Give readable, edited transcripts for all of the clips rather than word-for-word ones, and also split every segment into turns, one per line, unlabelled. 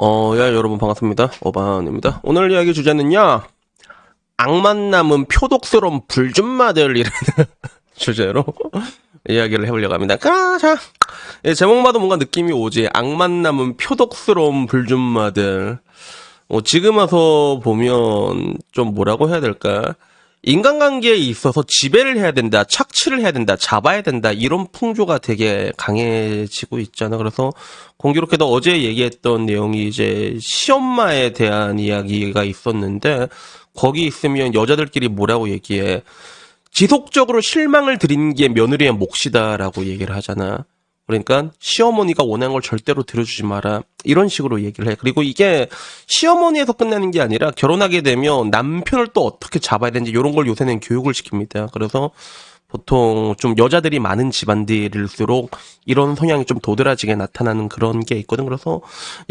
여러분 반갑습니다. 어반입니다. 오늘 이야기 주제는요, 악만 남은 표독스러운 불준마들이라는 주제로 이야기를 해보려고 합니다. 자, 제목마다 뭔가 느낌이 오지. 악만 남은 표독스러운 불준마들. 지금 와서 보면 좀 뭐라고 해야 될까? 인간관계에 있어서 지배를 해야 된다, 착취를 해야 된다, 잡아야 된다, 이런 풍조가 되게 강해지고 있잖아. 그래서 공교롭게도 어제 얘기했던 내용이 이제 시엄마에 대한 이야기가 있었는데, 거기 있으면 여자들끼리 뭐라고 얘기해. 지속적으로 실망을 드리는 게 며느리의 몫이다라고 얘기를 하잖아. 그러니까 시어머니가 원하는 걸 절대로 들어주지 마라, 이런 식으로 얘기를 해. 그리고 이게 시어머니에서 끝나는 게 아니라 결혼하게 되면 남편을 또 어떻게 잡아야 되는지 이런 걸 요새는 교육을 시킵니다. 그래서 보통 좀 여자들이 많은 집안들일수록 이런 성향이 좀 도드라지게 나타나는 그런 게 있거든. 그래서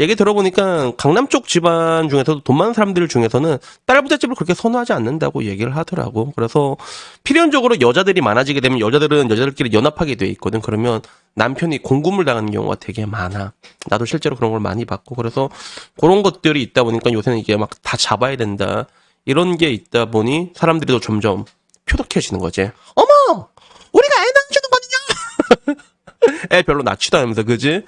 얘기 들어보니까 강남 쪽 집안 중에서도 돈 많은 사람들 중에서는 딸 부잣집을 그렇게 선호하지 않는다고 얘기를 하더라고. 그래서 필연적으로 여자들이 많아지게 되면 여자들은 여자들끼리 연합하게 돼 있거든. 그러면 남편이 공금을 당하는 경우가 되게 많아. 나도 실제로 그런 걸 많이 봤고. 그래서 그런 것들이 있다 보니까 요새는 이게 막 다 잡아야 된다, 이런 게 있다 보니 사람들이 더 점점 표독해지는 거지. 어머! 우리가 애 낳아주는 거냐? 애 별로 낳지도 않으면서, 그지?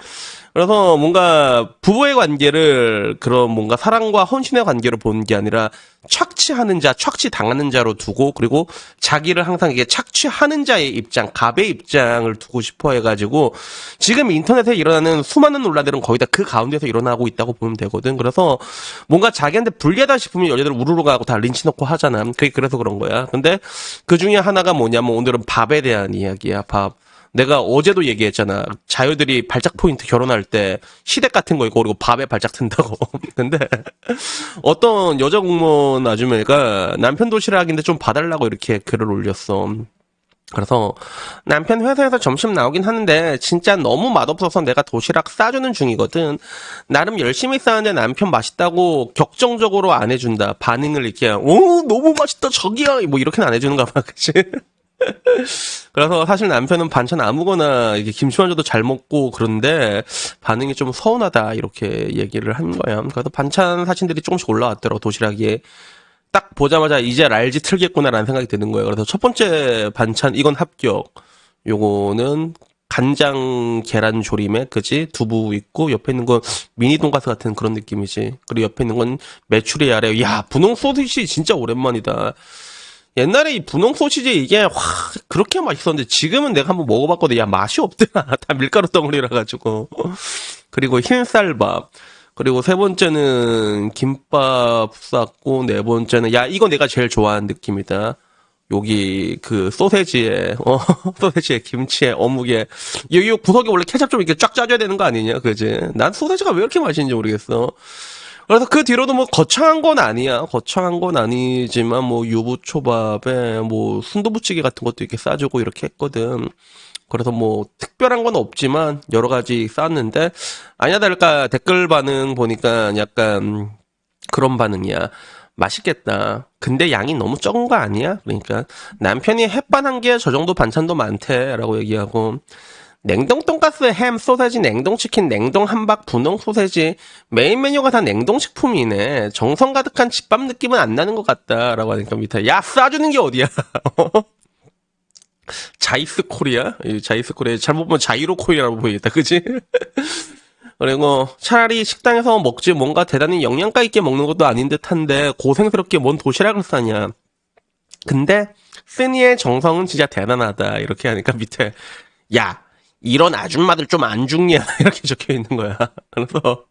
그래서 뭔가 부부의 관계를 그런 뭔가 사랑과 헌신의 관계로 보는 게 아니라 착취하는 자, 착취당하는 자로 두고, 그리고 자기를 항상 이게 착취하는 자의 입장, 갑의 입장을 두고 싶어 해가지고 지금 인터넷에 일어나는 수많은 논란들은 거의 다 그 가운데서 일어나고 있다고 보면 되거든. 그래서 뭔가 자기한테 불리하다 싶으면 여자들 우르르 가고 다 린치 놓고 하잖아. 그게 그래서 그런 거야. 근데 그 중에 하나가 뭐냐면 오늘은 밥에 대한 이야기야. 밥. 내가 어제도 얘기했잖아. 자유들이 발작 포인트 결혼할 때 시댁 같은 거 있고, 그리고 밥에 발작 튼다고. 근데 어떤 여자 공무원 아주머니가 남편 도시락인데 좀 봐달라고 이렇게 글을 올렸어. 그래서 남편 회사에서 점심 나오긴 하는데 진짜 너무 맛없어서 내가 도시락 싸주는 중이거든. 나름 열심히 싸는데 남편 맛있다고 격정적으로 안 해준다. 반응을 이렇게 너무 맛있다 저기야 뭐 이렇게는 안 해주는가 봐. 그치? 그래서 사실 남편은 반찬 아무거나 이게 김치만 줘도 잘 먹고, 그런데 반응이 좀 서운하다, 이렇게 얘기를 한 거야. 그래서 반찬 사진들이 조금씩 올라왔더라고, 도시락에. 딱 보자마자 이제 랄지 틀겠구나라는 생각이 드는 거예요. 그래서 첫 번째 반찬, 이건 합격. 요거는 간장 계란 조림에, 그지? 두부 있고, 옆에 있는 건 미니 돈가스 같은 그런 느낌이지. 그리고 옆에 있는 건 메추리 아래. 야, 분홍 소시지 진짜 오랜만이다. 옛날에 이 분홍 소시지 이게 그렇게 맛있었는데 지금은 내가 한번 먹어봤거든. 야, 맛이 없더라. 다 밀가루 덩어리라 가지고. 그리고 흰쌀밥. 그리고 세 번째는 김밥 쌌고, 네 번째는, 야, 이거 내가 제일 좋아하는 느낌이다. 여기 그 소세지에 소세지에 김치에 어묵에 이 구석에 원래 케첩 좀 이렇게 쫙 짜줘야 되는 거 아니냐, 그지? 난 소세지가 왜 이렇게 맛있는지 모르겠어. 그래서 그 뒤로도 뭐 거창한 건 아니야. 거창한 건 아니지만 뭐 유부초밥에 뭐 순두부찌개 같은 것도 이렇게 싸주고 이렇게 했거든. 그래서 뭐 특별한 건 없지만 여러 가지 쌌는데, 아니야 다를까 댓글 반응 보니까 약간 그런 반응이야. 맛있겠다. 근데 양이 너무 적은 거 아니야? 그러니까 남편이 햇반 한 개 저 정도 반찬도 많대라고 얘기하고, 냉동 돈가스, 햄, 소세지, 냉동 치킨, 냉동 함박, 분홍 소세지, 메인 메뉴가 다 냉동 식품이네. 정성 가득한 집밥 느낌은 안 나는 것 같다라고 하니까 밑에, 야, 싸주는 게 어디야? 자이스 코리아? 이 자이스 코리아 잘못 보면 자이로 코리아라고 보이겠다, 그지? 그리고 차라리 식당에서 먹지 뭔가 대단히 영양가 있게 먹는 것도 아닌 듯한데 고생스럽게 뭔 도시락을 싸냐. 근데 쓰니의 정성은 진짜 대단하다, 이렇게 하니까 밑에, 야, 이런 아줌마들 좀 안 죽냐, 이렇게 적혀 있는 거야. 그래서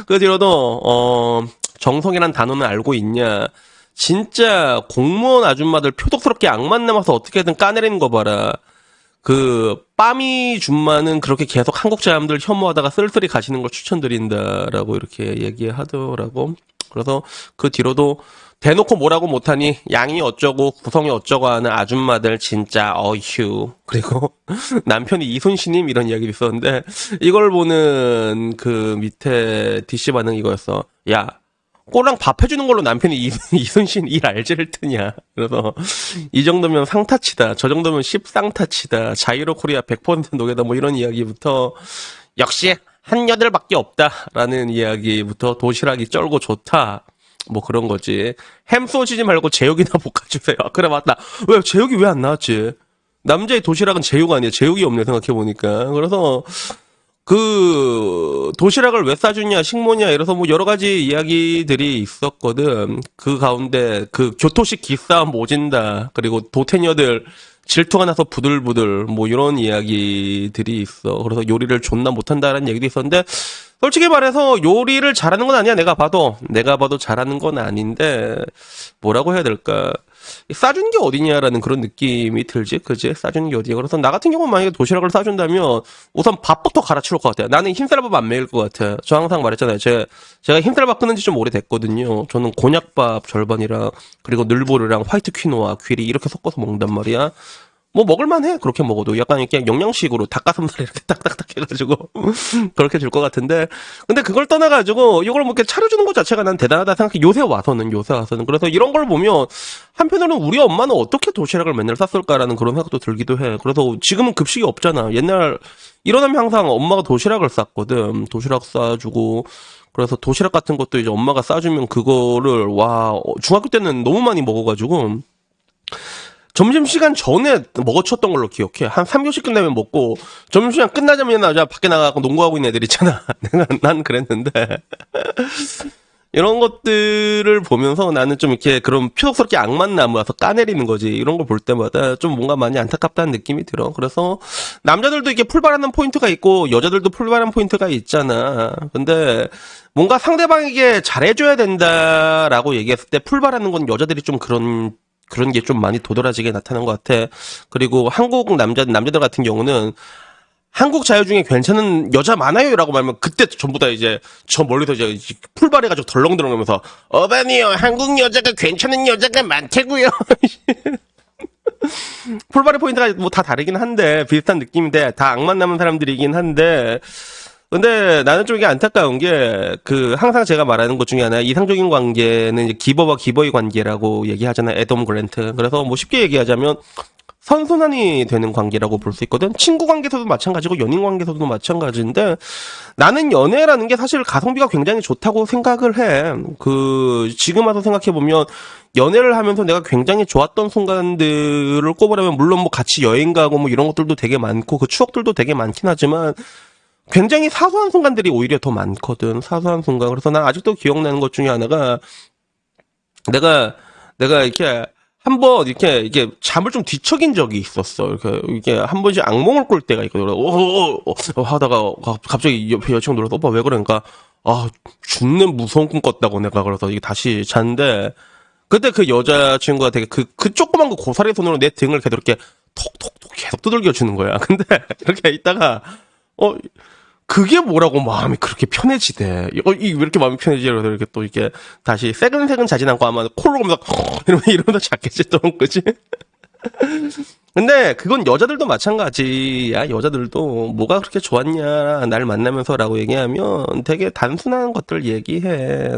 그 뒤로도 정성이란 단어는 알고 있냐. 진짜 공무원 아줌마들 표독스럽게 악만 남아서 어떻게든 까내리는 거 봐라. 그 빠미 줌마는 그렇게 계속 한국 사람들 혐오하다가 쓸쓸히 가시는 걸 추천드린다라고 이렇게 얘기하더라고. 그래서 그 뒤로도 대놓고 뭐라고 못하니 양이 어쩌고 구성이 어쩌고 하는 아줌마들 진짜 어휴. 그리고 남편이 이순신님 이런 이야기도 있었는데, 이걸 보는 그 밑에 DC 반응 이거였어. 야, 꼬랑 밥 해주는 걸로 남편이 이순신 일 알지를 트냐. 그래서 이 정도면 상타치다, 저 정도면 십상타치다, 자이로 코리아 100% 노게다, 뭐 이런 이야기부터 역시 한여덟밖에 없다라는 이야기부터 도시락이 쩔고 좋다. 뭐 그런 거지. 햄 쏘시지 말고 제육이나 볶아주세요. 그래 맞다. 왜 제육이 왜 안 나왔지? 남자의 도시락은 제육 아니야. 제육이 없네 생각해보니까. 그래서 그 도시락을 왜 싸주냐 식모냐 이래서 뭐 여러 가지 이야기들이 있었거든. 그 가운데 그 교토식 기싸움 오진다. 그리고 도태녀들 질투가 나서 부들부들 뭐 이런 이야기들이 있어. 그래서 요리를 존나 못한다라는 얘기도 있었는데 솔직히 말해서 요리를 잘하는 건 아니야. 내가 봐도 잘하는 건 아닌데 뭐라고 해야 될까? 싸준 게 어디냐라는 그런 느낌이 들지, 그지? 싸주는 게 어디야? 그래서 나 같은 경우는 만약에 도시락을 싸준다면 우선 밥부터 갈아치울 것 같아요. 나는 흰쌀밥 안 먹일 것 같아. 저 항상 말했잖아요. 제가 흰쌀밥 끊은 지 좀 오래됐거든요. 저는 곤약밥 절반이랑 그리고 늘보르랑 화이트 퀴노아, 귀리 이렇게 섞어서 먹는단 말이야. 뭐 먹을만해 그렇게 먹어도 약간 이렇게 영양식으로 닭가슴살 이렇게 딱딱딱 해가지고 그렇게 줄 것 같은데 근데 그걸 떠나가지고 이걸 뭐 이렇게 차려주는 것 자체가 난 대단하다 생각해. 요새 와서는 그래서 이런 걸 보면 한편으로는 우리 엄마는 어떻게 도시락을 맨날 쌌을까라는 그런 생각도 들기도 해. 그래서 지금은 급식이 없잖아. 옛날 일어나면 항상 엄마가 도시락을 쌌거든. 도시락 싸주고 그래서 도시락 같은 것도 이제 엄마가 싸주면 그거를 와 중학교 때는 너무 많이 먹어가지고 점심시간 전에 먹어쳤던 걸로 기억해. 한 3교시 끝나면 먹고, 점심시간 끝나자면 나 밖에 나가고 농구하고 있는 애들 있잖아. 난 그랬는데. 이런 것들을 보면서 나는 좀 이렇게 그런 표독스럽게 악만나무 와서 까내리는 거지. 이런 걸 볼 때마다 좀 뭔가 많이 안타깝다는 느낌이 들어. 그래서 남자들도 이렇게 풀발하는 포인트가 있고, 여자들도 풀발하는 포인트가 있잖아. 근데 뭔가 상대방에게 잘해줘야 된다라고 얘기했을 때 풀발하는 건 여자들이 좀 그런 게 좀 많이 도드라지게 나타난 것 같아. 그리고 한국 남자들 같은 경우는 한국 자유 중에 괜찮은 여자 많아요라고 말하면 그때 전부 다 이제 저 멀리서 이제 풀발해가지고 덜렁덜렁하면서 어반이요 한국 여자가 괜찮은 여자가 많다고요. 풀발의 포인트가 뭐 다 다르긴 한데 비슷한 느낌인데 다 악만 남은 사람들이긴 한데 근데 나는 좀 이게 안타까운 게, 항상 제가 말하는 것 중에 하나, 이상적인 관계는 이제 기버와 기버의 관계라고 얘기하잖아요. 애덤 그랜트. 그래서 뭐 쉽게 얘기하자면, 선순환이 되는 관계라고 볼 수 있거든. 친구 관계에서도 마찬가지고, 연인 관계에서도 마찬가지인데, 나는 연애라는 게 사실 가성비가 굉장히 좋다고 생각을 해. 지금 와서 생각해보면, 연애를 하면서 내가 굉장히 좋았던 순간들을 꼽으라면, 물론 뭐 같이 여행 가고 뭐 이런 것들도 되게 많고, 그 추억들도 되게 많긴 하지만, 굉장히 사소한 순간들이 오히려 더 많거든. 사소한 순간. 그래서 난 아직도 기억나는 것 중에 하나가 내가 이렇게 한번 이게 잠을 좀 뒤척인 적이 있었어. 이게 한 번씩 악몽을 꿀 때가 있거든. 하다가 갑자기 옆에 여친구 놀라서 오빠 왜 그러니까 죽는 무서운 꿈 꿨다고 내가 그래서 이게 다시 잤는데 그때 그 여자친구가 되게 그 조그만 거 고사리 손으로 내 등을 계속 이렇게 톡톡톡 계속 두들겨 주는 거야. 근데 이렇게 있다가 그게 뭐라고 마음이 그렇게 편해지대. 왜 이렇게 마음이 편해지? 그래서 이렇게 또 이렇게 다시 새근새근 자진 않고 아마 코를 오면서 이러면서 잤겠지 또, 그지? 근데 그건 여자들도 마찬가지야. 여자들도 뭐가 그렇게 좋았냐 날 만나면서라고 얘기하면 되게 단순한 것들 얘기해.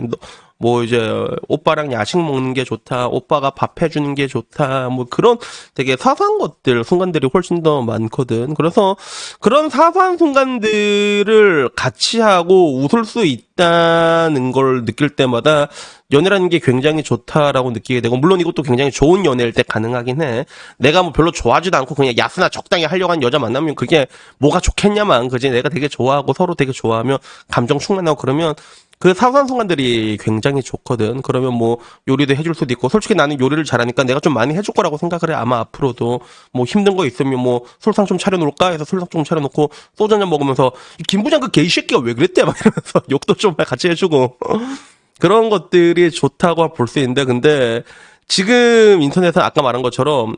뭐 이제 오빠랑 야식 먹는 게 좋다, 오빠가 밥 해주는 게 좋다, 뭐 그런 되게 사소한 것들 순간들이 훨씬 더 많거든. 그래서 그런 사소한 순간들을 같이 하고 웃을 수 있다는 걸 느낄 때마다 연애라는 게 굉장히 좋다라고 느끼게 되고, 물론 이것도 굉장히 좋은 연애일 때 가능하긴 해. 내가 뭐 별로 좋아하지도 않고 그냥 야스나 적당히 하려고 하는 여자 만나면 그게 뭐가 좋겠냐만, 그지? 내가 되게 좋아하고 서로 되게 좋아하면 감정 충만하고 그러면 그 사소한 순간들이 굉장히 좋거든. 그러면 뭐 요리도 해줄 수도 있고, 솔직히 나는 요리를 잘하니까 내가 좀 많이 해줄 거라고 생각을 해. 아마 앞으로도 뭐 힘든 거 있으면 뭐 술상 좀 차려놓을까 해서 술상 좀 차려놓고 소주 한잔 먹으면서 김부장 그 게이 새끼가 왜 그랬대 막 이러면서 욕도 좀 같이 해주고 그런 것들이 좋다고 볼 수 있는데, 근데 지금 인터넷은 아까 말한 것처럼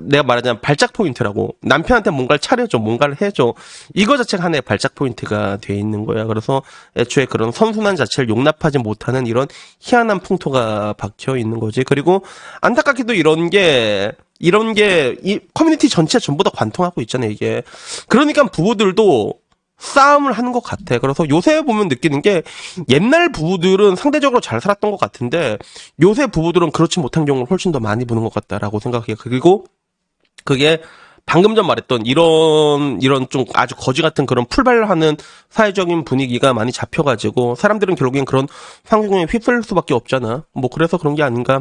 내가 말하자면 발작 포인트라고, 남편한테 뭔가를 차려줘, 뭔가를 해줘, 이거 자체가 하나의 발작 포인트가 돼 있는 거야. 그래서 애초에 그런 선순환 자체를 용납하지 못하는 이런 희한한 풍토가 박혀 있는 거지. 그리고 안타깝게도 이런 게 이 커뮤니티 전체 전부 다 관통하고 있잖아요, 이게. 그러니까 부부들도 싸움을 하는 것 같아. 그래서 요새 보면 느끼는 게, 옛날 부부들은 상대적으로 잘 살았던 것 같은데 요새 부부들은 그렇지 못한 경우를 훨씬 더 많이 보는 것 같다라고 생각해요. 그리고 그게 방금 전 말했던 이런 좀 아주 거지 같은 그런 풀발하는 사회적인 분위기가 많이 잡혀가지고 사람들은 결국엔 그런 환경에 휩쓸릴 수밖에 없잖아. 뭐 그래서 그런 게 아닌가.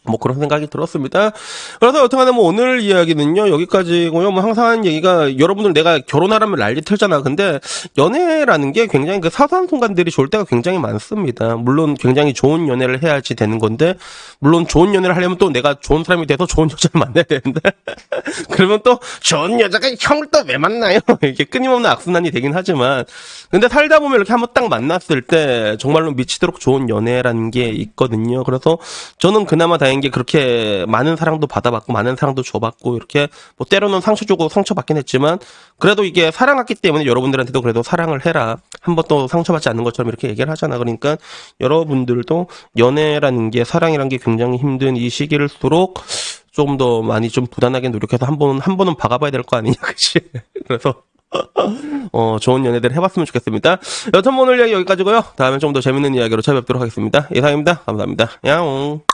뭐 그런 생각이 들었습니다. 그래서 여튼간에 뭐 오늘 이야기는요 여기까지고요. 뭐 항상 하는 얘기가 여러분들 내가 결혼하라면 난리 틀잖아. 근데 연애라는 게 굉장히 그 사소한 순간들이 좋을 때가 굉장히 많습니다. 물론 굉장히 좋은 연애를 해야지 되는 건데 물론 좋은 연애를 하려면 또 내가 좋은 사람이 돼서 좋은 여자를 만나야 되는데 그러면 또 좋은 여자가 형을 또 왜 만나요? 이게 끊임없는 악순환이 되긴 하지만 근데 살다 보면 이렇게 한번 딱 만났을 때 정말로 미치도록 좋은 연애라는 게 있거든요. 그래서 저는 그나마 다행인 게 그렇게 많은 사랑도 받아봤고 많은 사랑도 줘봤고 이렇게 뭐 때로는 상처 주고 상처받긴 했지만 그래도 이게 사랑했기 때문에 여러분들한테도 그래도 사랑을 해라. 한 번 또 상처받지 않는 것처럼 이렇게 얘기를 하잖아. 그러니까 여러분들도 연애라는 게 사랑이라는 게 굉장히 힘든 이 시기일수록 좀 더 많이 좀 부단하게 노력해서 한 번은 박아봐야 될 거 아니냐, 그치? 그래서, 좋은 연애들 해봤으면 좋겠습니다. 여튼 오늘 이야기 여기까지고요. 다음에 좀 더 재밌는 이야기로 찾아뵙도록 하겠습니다. 이상입니다. 감사합니다. 야옹.